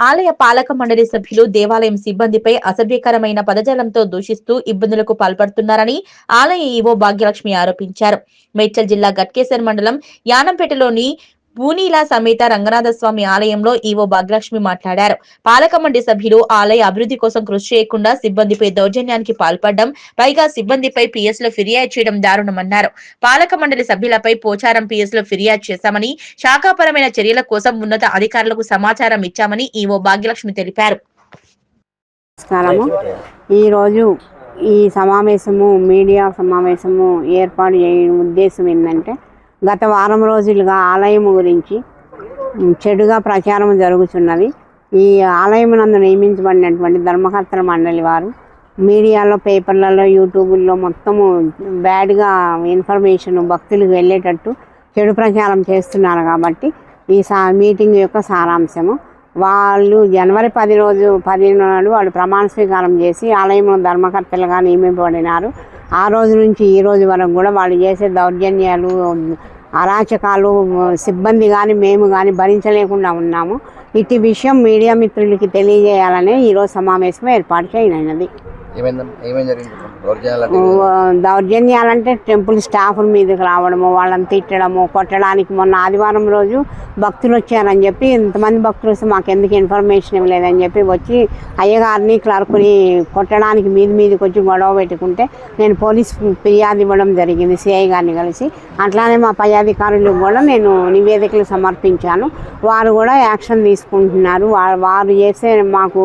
ఆలయ పాలక మండలి సభ్యులు దేవాలయం సిబ్బందిపై అసభ్యకరమైన పదజాలంతో దూషిస్తూ ఇబ్బందులకు పాల్పడుతున్నారని ఆలయ ఈవో భాగ్యలక్ష్మి ఆరోపించారు. మేడ్చల్ జిల్లా గట్కేసర్ మండలం యానంపేటలోని పూనీల సమేత రంగనాథస్వామి ఆలయంలో ఈవో భాగ్యలక్ష్మి మాట్లాడారు. పాలక మండలి సభ్యులు ఆలయ అభివృద్ధి కోసం కృషి చేయకుండా సిబ్బందిపై దౌర్జన్యానికి పాల్పడడం, పైగా సిబ్బందిపై పిఎస్ లో ఫిర్యాదు చేయడం దారుణమన్నారు. పాలక మండలి సభ్యులపై పోచారం పిఎస్ లో ఫిర్యాదు చేశామని, శాఖాపరమైన చర్యల కోసం ఉన్నత అధికారులకు సమాచారం ఇచ్చామని ఈవో భాగ్యలక్ష్మి తెలిపారు. ఈరోజు ఈ మీడియా సమావేశము ఏర్పాటు చేయడం ఉద్దేశం ఏంటంటే, గత వారం రోజులుగా ఆలయం గురించి చెడుగా ప్రచారం జరుగుతున్నది. ఈ ఆలయం నందు నియమించబడినటువంటి ధర్మకర్తల మండలి వారు మీడియాలో, పేపర్లలో, యూట్యూబ్లో మొత్తము బ్యాడ్గా ఇన్ఫర్మేషన్ భక్తులకు వెళ్ళేటట్టు చెడు ప్రచారం చేస్తున్నారు. కాబట్టి ఈ మీటింగ్ యొక్క సారాంశము, వాళ్ళు జనవరి 10 నాడు వాళ్ళు ప్రమాణ స్వీకారం చేసి ఆలయంలో ధర్మకర్తలుగా నియమింపబడినారు. ఆ రోజు నుంచి ఈ రోజు వరకు కూడా వాళ్ళు చేసే దౌర్జన్యాలు, అరాచకాలు సిబ్బంది కానీ మేము కానీ భరించలేకుండా ఉన్నాము. ఇటు విషయం మీడియా మిత్రులకి తెలియజేయాలనే ఈరోజు సమావేశం ఏర్పాటు చేయనైనది. దౌర్జన్యాలంటే టెంపుల్ స్టాఫ్ మీదకి రావడము, వాళ్ళని తిట్టడము, కొట్టడానికి. మొన్న ఆదివారం రోజు భక్తులు వచ్చారని చెప్పి, ఇంతమంది భక్తులు వస్తే మాకు ఎందుకు ఇన్ఫర్మేషన్ ఇవ్వలేదని చెప్పి వచ్చి అయ్యగారిని, క్లర్క్ని కొట్టడానికి మీదకి వచ్చి గొడవ పెట్టుకుంటే నేను పోలీస్ ఫిర్యాదు ఇవ్వడం జరిగింది, సిఐ గారిని కలిసి. అట్లానే మా పై అధికారులకు కూడా నేను నివేదికలు సమర్పించాను. వారు కూడా యాక్షన్ తీసుకుంటున్నారు. వారు చేసే మాకు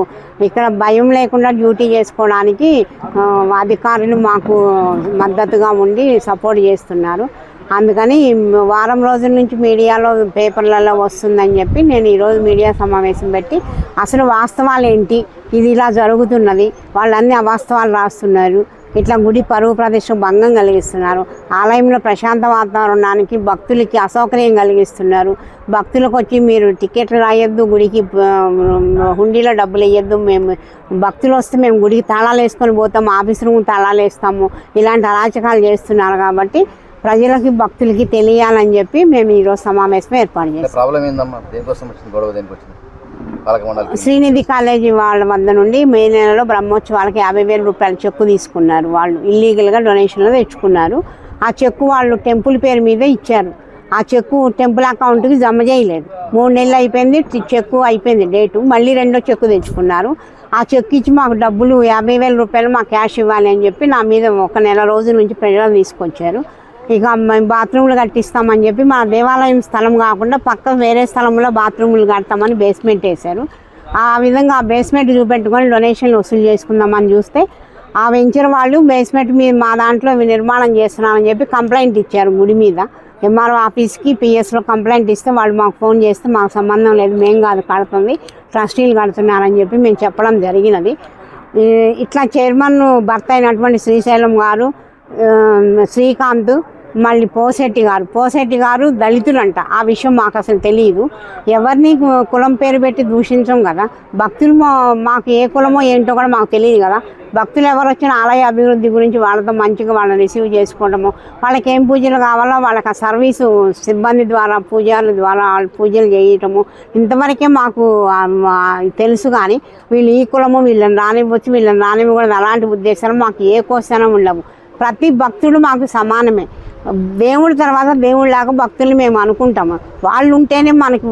ఇక్కడ భయం లేకుండా డ్యూటీ చేసుకోవడానికి అధికారులు మాకు మద్దతుగా ఉండి సపోర్ట్ చేస్తున్నారు. అందుకని వారం రోజుల నుంచి మీడియాలో, పేపర్లలో వస్తుందని చెప్పి నేను ఈరోజు మీడియా సమావేశం పెట్టి అసలు వాస్తవాలు ఏంటి, ఇది ఇలా జరుగుతున్నది, వాళ్ళన్నీ అవాస్తవాలు రాస్తున్నారు, ఇట్లా గుడి పరువు ప్రదేశం భంగం కలిగిస్తున్నారు, ఆలయంలో ప్రశాంత వాతావరణానికి భక్తులకి అసౌకర్యం కలిగిస్తున్నారు, భక్తులకు వచ్చి మీరు టికెట్లు రాయొద్దు, గుడికి హుండీలో డబ్బులు వేయొద్దు, మేము భక్తులు వస్తే మేము గుడికి తాళాలు వేసుకొని పోతాము, ఆఫీస్ రూమ్ తాళాలు వేస్తాము, ఇలాంటి అరాచకాలు చేస్తున్నారు. కాబట్టి ప్రజలకి, భక్తులకి తెలియాలని చెప్పి మేము ఈరోజు సమావేశం ఏర్పాటు చేస్తాం. శ్రీనిధి కాలేజీ వాళ్ళ వద్ద నుండి మే నెలలో బ్రహ్మోత్సవాలకి 50,000 రూపాయల చెక్కు తీసుకున్నారు. వాళ్ళు ఇల్లీగల్గా డొనేషన్లో తెచ్చుకున్నారు. ఆ చెక్కు వాళ్ళు టెంపుల్ పేరు మీద ఇచ్చారు. ఆ చెక్కు టెంపుల్ అకౌంట్కి జమ చేయలేదు. 3 నెలలు అయిపోయింది, చెక్కు అయిపోయింది డేటు. మళ్ళీ రెండో చెక్కు తెచ్చుకున్నారు. ఆ చెక్కు ఇచ్చి మాకు డబ్బులు 50,000 రూపాయలు మాకు క్యాష్ ఇవ్వాలి అని చెప్పి నా మీద 1 నెల రోజుల నుంచి ప్రజలు తీసుకొచ్చారు. ఇక మేము బాత్రూమ్లు కట్టిస్తామని చెప్పి మా దేవాలయం స్థలం కాకుండా పక్క వేరే స్థలంలో బాత్రూములు కడతామని బేస్మెంట్ వేశారు. ఆ విధంగా ఆ బేస్మెంట్ చూపెట్టుకొని డొనేషన్లు వసూలు చేసుకుందామని చూస్తే ఆ వెంచర్ వాళ్ళు బేస్మెంట్ మీద మా దాంట్లో నిర్మాణం చేస్తున్నామని చెప్పి కంప్లైంట్ ఇచ్చారు. గుడి మీద ఎంఆర్ఓ ఆఫీస్కి, పిఎస్లో కంప్లైంట్ ఇస్తే వాళ్ళు మాకు ఫోన్ చేస్తే మాకు సంబంధం లేదు, మేము కాదు కడుతుంది, ట్రస్టీలు కడుతున్నారని చెప్పి మేము చెప్పడం జరిగినది. ఇట్లా చైర్మన్ భర్త అయినటువంటి శ్రీశైలం గారు, శ్రీకాంత్, మళ్ళీ పోసెట్టి గారు దళితులంట. ఆ విషయం మాకు అసలు తెలియదు. ఎవరిని కులం పేరు పెట్టి దూషించం కదా. భక్తులు మాకు ఏ కులమో ఏంటో కూడా మాకు తెలియదు కదా. భక్తులు ఎవరు వచ్చిన ఆలయ అభివృద్ధి గురించి వాళ్ళతో మంచిగా వాళ్ళని రిసీవ్ చేసుకోవడము, వాళ్ళకి ఏం పూజలు కావాలో వాళ్ళకి ఆ సర్వీసు సిబ్బంది ద్వారా, పూజారుల ద్వారా పూజలు చేయటము, ఇంతవరకే మాకు తెలుసు. కానీ వీళ్ళు ఈ కులము, వీళ్ళని రానివ్వచ్చు, వీళ్ళని రానివ్వకూడదు, అలాంటి ఉద్దేశాలు మాకు ఏ క్వశ్చన్ ఉండవు. ప్రతి భక్తుడు మాకు సమానమే. దేవుడి తర్వాత దేవుడిలాగా భక్తులు మేము అనుకుంటాము. వాళ్ళు ఉంటేనే మనకి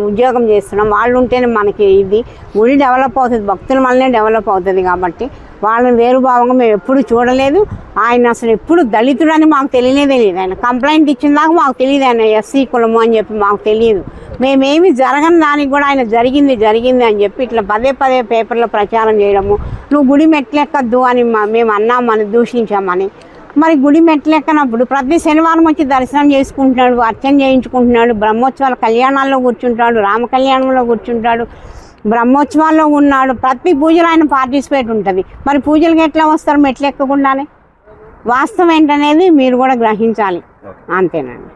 ఉద్యోగం చేస్తున్నాం, వాళ్ళు ఉంటేనే మనకి ఇది గుడి డెవలప్ అవుతుంది, భక్తుల వల్లనే డెవలప్ అవుతుంది. కాబట్టి వాళ్ళని వేరుభావంగా మేము ఎప్పుడు చూడలేదు. ఆయన అసలు ఎప్పుడు దళితుడని మాకు తెలియదు. ఆయన కంప్లైంట్ ఇచ్చిన దాకా మాకు తెలియదు ఆయన ఎస్సీ కులము అని చెప్పి మాకు తెలియదు. మేమేమి జరగని దానికి కూడా ఆయన జరిగింది అని చెప్పి ఇట్లా పదే పేపర్లో ప్రచారం చేయడము, నువ్వు గుడి మెట్లెక్కద్దు అని మేము అన్నామని, దూషించామని. మరి గుడి మెట్లెక్కనప్పుడు ప్రతి శనివారం వచ్చి దర్శనం చేసుకుంటున్నాడు, అర్చన చేయించుకుంటున్నాడు, బ్రహ్మోత్సవాల కళ్యాణాల్లో కూర్చుంటాడు, రామ కళ్యాణంలో కూర్చుంటాడు, బ్రహ్మోత్సవాల్లో ఉన్నాడు. ప్రతి పూజలు ఆయన పార్టిసిపేట్ ఉంటుంది. మరి పూజలకు ఎట్లా వస్తారు మెట్లెక్కకుండానే? వాస్తవం ఏంటనేది మీరు కూడా గ్రహించాలి. అంతేనండి.